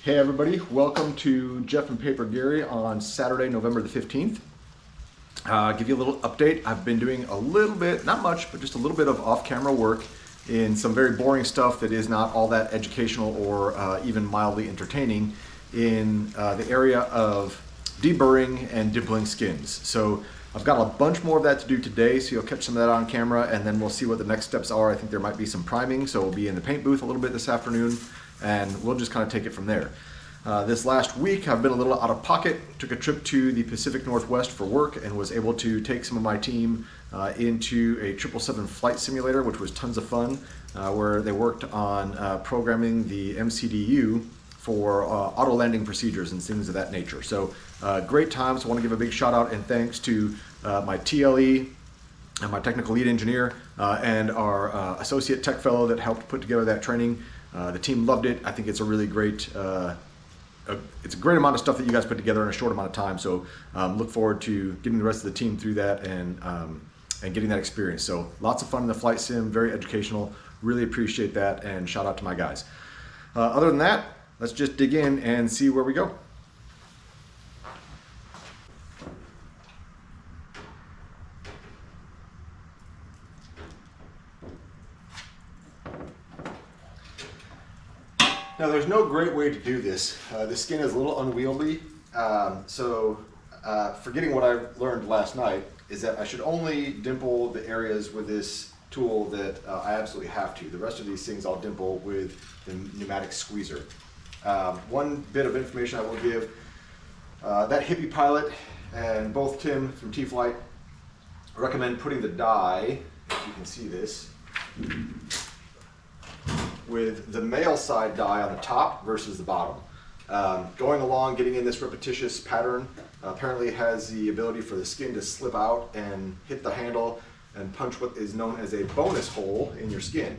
Hey everybody, welcome to Jeff and Paper Gary on Saturday, November the 15th. Give you a little update. I've been doing a little bit, not much, but just a little bit of off-camera work in some very boring stuff that is not all that educational or even mildly entertaining in the area of deburring and dimpling skins. So I've got a bunch more of that to do today, so you'll catch some of that on camera, and then we'll see what the next steps are. I think there might be some priming, so we'll be in the paint booth a little bit this afternoon, and we'll just kind of take it from there. This last week I've been a little out of pocket, took a trip to the Pacific Northwest for work and was able to take some of my team into a 777 flight simulator, which was tons of fun, where they worked on programming the MCDU for auto landing procedures and things of that nature. So great time. So I want to give a big shout out and thanks to my TLE and my technical lead engineer and our associate tech fellow that helped put together that training. The team loved it. I think it's a really great, it's a great amount of stuff that you guys put together in a short amount of time. So look forward to getting the rest of the team through that and getting that experience. So lots of fun in the flight sim, very educational. Really appreciate that, and shout out to my guys. Other than that, let's just dig in and see where we go. Now there's no great way to do this. The skin is a little unwieldy, forgetting what I learned last night is that I should only dimple the areas with this tool that I absolutely have to. The rest of these things I'll dimple with the pneumatic squeezer. One bit of information I will give, that hippie pilot and both Tim from T-Flight recommend putting the die, if you can see this, with the male side die on the top versus the bottom. Going along, getting in this repetitious pattern apparently has the ability for the skin to slip out and hit the handle and punch what is known as a bonus hole in your skin.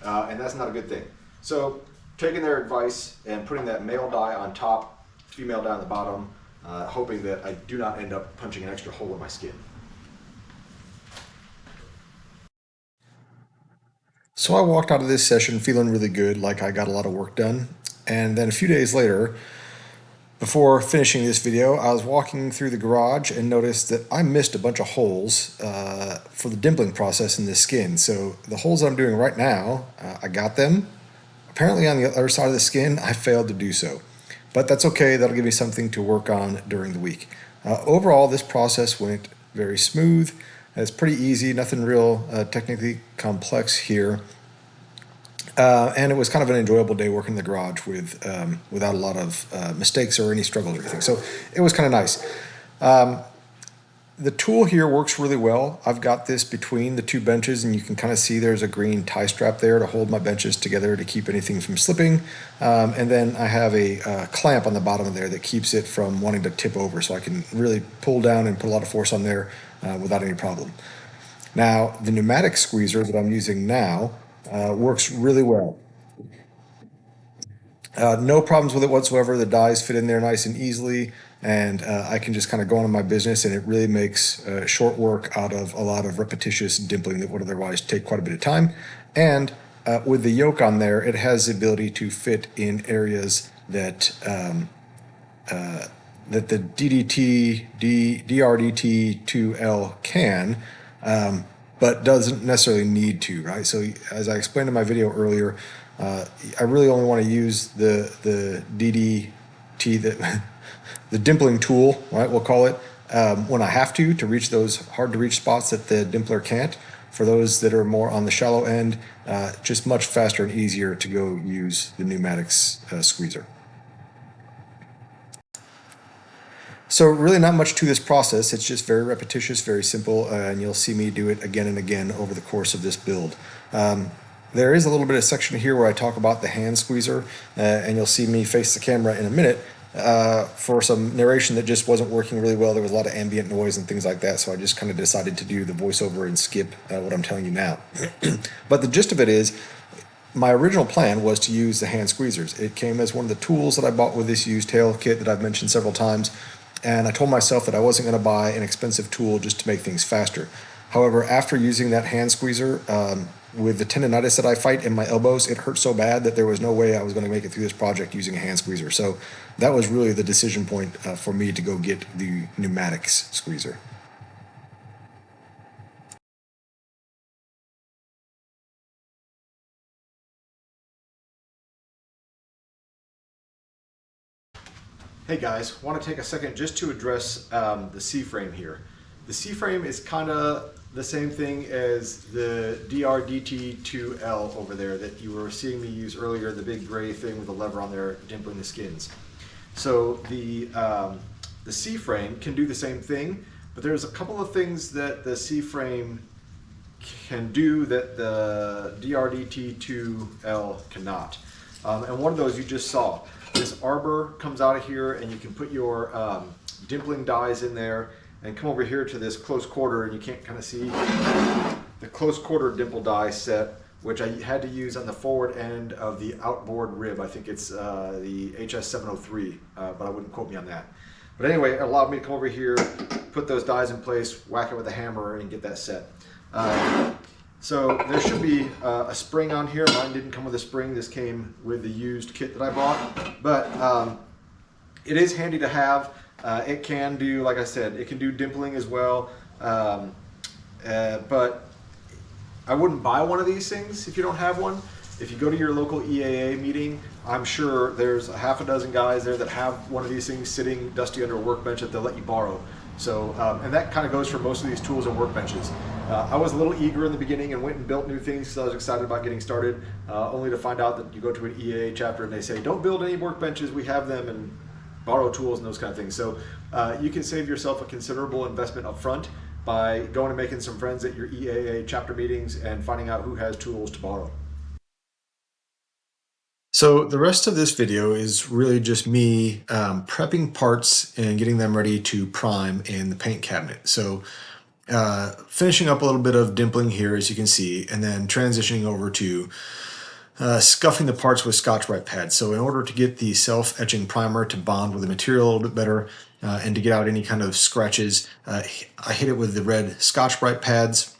And that's not a good thing. So taking their advice and putting that male die on top, female die on the bottom, hoping that I do not end up punching an extra hole in my skin. So I walked out of this session feeling really good, like I got a lot of work done. And then a few days later, before finishing this video, I was walking through the garage and noticed that I missed a bunch of holes for the dimpling process in this skin. So the holes that I'm doing right now, I got them. Apparently on the other side of the skin, I failed to do so. But that's okay, that'll give me something to work on during the week. Overall, this process went very smooth. It's pretty easy, nothing real technically complex here. And it was kind of an enjoyable day working in the garage without a lot of mistakes or any struggles or anything. So it was kind of nice. The tool here works really well. I've got this between the two benches, and you can kind of see there's a green tie strap there to hold my benches together to keep anything from slipping. And then I have a clamp on the bottom of there that keeps it from wanting to tip over, so I can really pull down and put a lot of force on there without any problem. Now, the pneumatic squeezer that I'm using now works really well. No problems with it whatsoever. The dies fit in there nice and easily, and I can just kind of go on my business, and it really makes short work out of a lot of repetitious dimpling that would otherwise take quite a bit of time. And with the yoke on there, it has the ability to fit in areas that that the DRDT2L can, but doesn't necessarily need to, right? So as I explained in my video earlier, I really only want to use the DDT, the dimpling tool, right, we'll call it, when I have to reach those hard to reach spots that the dimpler can't. For those that are more on the shallow end, just much faster and easier to go use the pneumatics squeezer. So really not much to this process. It's just very repetitious, very simple, and you'll see me do it again and again over the course of this build. There is a little bit of section here where I talk about the hand squeezer, and you'll see me face the camera in a minute for some narration that just wasn't working really well. There was a lot of ambient noise and things like that, so I just kind of decided to do the voiceover and skip what I'm telling you now. But the gist of it is, my original plan was to use the hand squeezers. It came as one of the tools that I bought with this used tail kit that I've mentioned several times, and I told myself that I wasn't going to buy an expensive tool just to make things faster. However, after using that hand squeezer, with the tendonitis that I fight in my elbows, it hurt so bad that there was no way I was going to make it through this project using a hand squeezer. So that was really the decision point for me to go get the pneumatics squeezer. Hey guys, want to take a second just to address the C-frame here. The C-frame is kind of the same thing as the DRDT2L over there that you were seeing me use earlier, the big gray thing with the lever on there dimpling the skins. So the C-frame can do the same thing, but there's a couple of things that the C-frame can do that the DRDT2L cannot. And one of those you just saw. This arbor comes out of here and you can put your dimpling dies in there and come over here to this close quarter, and you can't kind of see the close quarter dimple die set, which I had to use on the forward end of the outboard rib. I think it's the HS703, but I wouldn't quote me on that. But anyway, it allowed me to come over here, put those dies in place, whack it with a hammer, and get that set. So there should be a spring on here. Mine didn't come with a spring. This came with the used kit that I bought. But it is handy to have. It can do, like I said, it can do dimpling as well. But I wouldn't buy one of these things if you don't have one. If you go to your local EAA meeting, I'm sure there's a half a dozen guys there that have one of these things sitting dusty under a workbench that they'll let you borrow. So, and that kind of goes for most of these tools and workbenches. I was a little eager in the beginning and went and built new things because I was excited about getting started, only to find out that you go to an EAA chapter and they say, don't build any workbenches, we have them, and borrow tools and those kind of things. So you can save yourself a considerable investment up front by going and making some friends at your EAA chapter meetings and finding out who has tools to borrow. So the rest of this video is really just me prepping parts and getting them ready to prime in the paint cabinet. So finishing up a little bit of dimpling here, as you can see, and then transitioning over to scuffing the parts with Scotch-Brite pads. So in order to get the self-etching primer to bond with the material a little bit better and to get out any kind of scratches, I hit it with the red Scotch-Brite pads,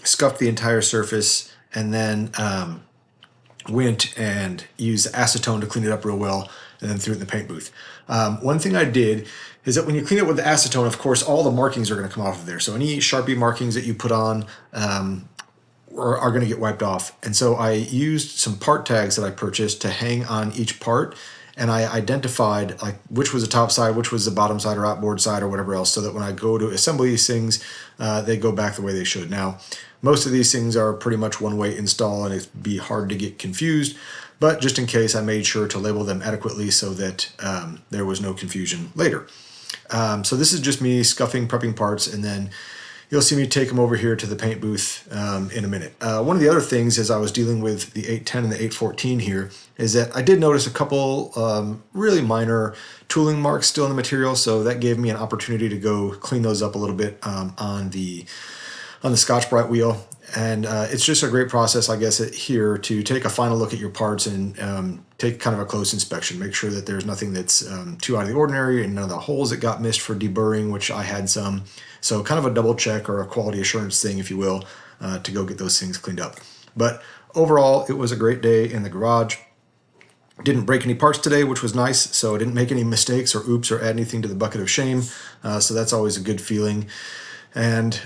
scuffed the entire surface, and then went and used acetone to clean it up real well, and then threw it in the paint booth. One thing I did is that when you clean it with the acetone, of course, all the markings are going to come off of there. So any Sharpie markings that you put on are going to get wiped off. And so I used some part tags that I purchased to hang on each part, and I identified like which was the top side, which was the bottom side or outboard side or whatever else, so that when I go to assemble these things, they go back the way they should. Now, most of these things are pretty much one-way install, and it'd be hard to get confused, but just in case, I made sure to label them adequately so that there was no confusion later. So this is just me scuffing, prepping parts, and then you'll see me take them over here to the paint booth in a minute. One of the other things as I was dealing with the 810 and the 814 here is that I did notice a couple really minor tooling marks still in the material, so that gave me an opportunity to go clean those up a little bit on the Scotch-Brite wheel. And it's just a great process, I guess, here to take a final look at your parts and take kind of a close inspection. Make sure that there's nothing that's too out of the ordinary and none of the holes that got missed for deburring, which I had some. So kind of a double check or a quality assurance thing, if you will, to go get those things cleaned up. But overall, it was a great day in the garage. Didn't break any parts today, which was nice, so I didn't make any mistakes or oops or add anything to the bucket of shame. So that's always a good feeling. And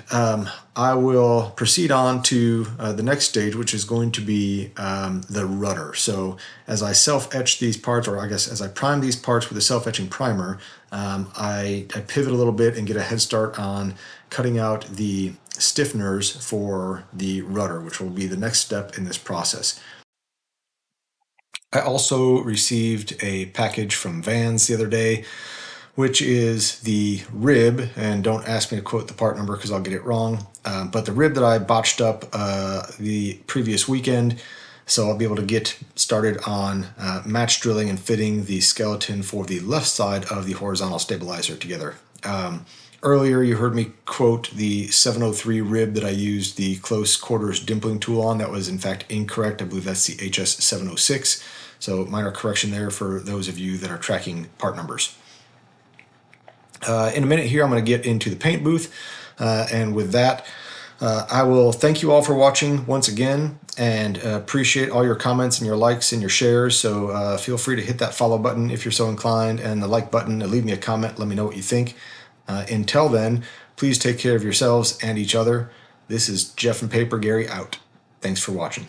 I will proceed on to the next stage, which is going to be the rudder. So as I self-etch these parts, or I guess as I prime these parts with a self-etching primer, I pivot a little bit and get a head start on cutting out the stiffeners for the rudder, which will be the next step in this process. I also received a package from Vans the other day, which is the rib, and don't ask me to quote the part number because I'll get it wrong, but the rib that I botched up the previous weekend, so I'll be able to get started on match drilling and fitting the skeleton for the left side of the horizontal stabilizer together. Earlier you heard me quote the 703 rib that I used the close quarters dimpling tool on. That was in fact incorrect. I believe that's the HS706, so minor correction there for those of you that are tracking part numbers. In a minute here, I'm going to get into the paint booth, and with that, I will thank you all for watching once again, and appreciate all your comments and your likes and your shares. So feel free to hit that follow button if you're so inclined, and the like button, and leave me a comment. Let me know what you think. Until then, please take care of yourselves and each other. This is Jeff and Paper Gary out. Thanks for watching.